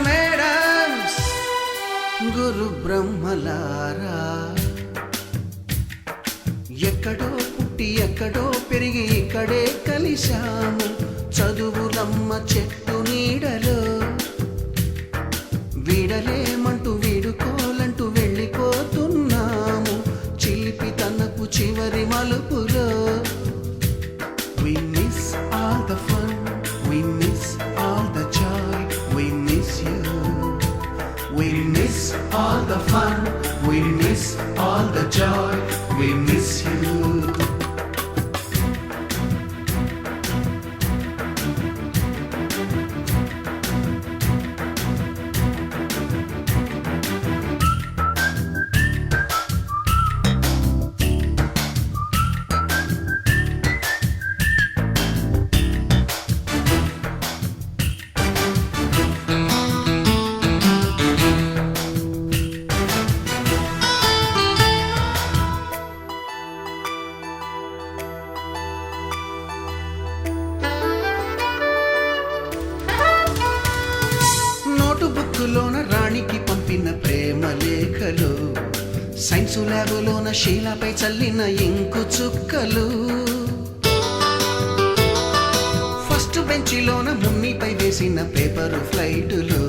Madams గురు బ్రహ్మలారా, ఎక్కడో పుట్టి ఎక్కడో పెరిగి ఇక్కడే కలిశాము చదువులమ్మ చెట్టు నీడలో. వీడలేమంటూ వీడుకోలంటూ వెళ్ళిపోతున్నాము చిలిపి తనకు చివరి మలుపులో. We miss all the fun, we miss all the joy, we miss you. We miss all the fun, we miss all the joy, we miss you. బుక్కులోన రాణికి పంపిన ప్రేమ లేఖలు, సైన్సు ల్యాబులోన శీలపై చల్లిన ఇంకు చుక్కలు, ఫస్ట్ బెంచిలోన మున్నిపై వేసిన పేపరు ఫ్లైటులు,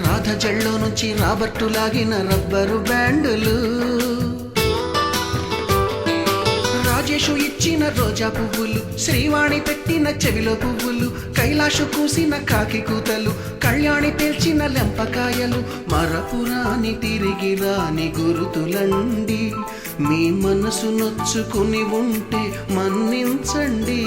రాధ జల్లో నుంచి రాబర్టు లాగిన rubber బ్యాండులు, Rajesh ఇచ్చిన రోజా పువ్వులు, శ్రీవాణి పెట్టిన చెవిలో పువ్వులు, కైలాషు కూసిన కాకి కూతలు, కళ్యాణి పేల్చిన లెంపకాయలు, మరపురాని తిరిగి రాని గురుతులండి. మీ మనసు నొచ్చుకుని ఉంటే మన్నించండి.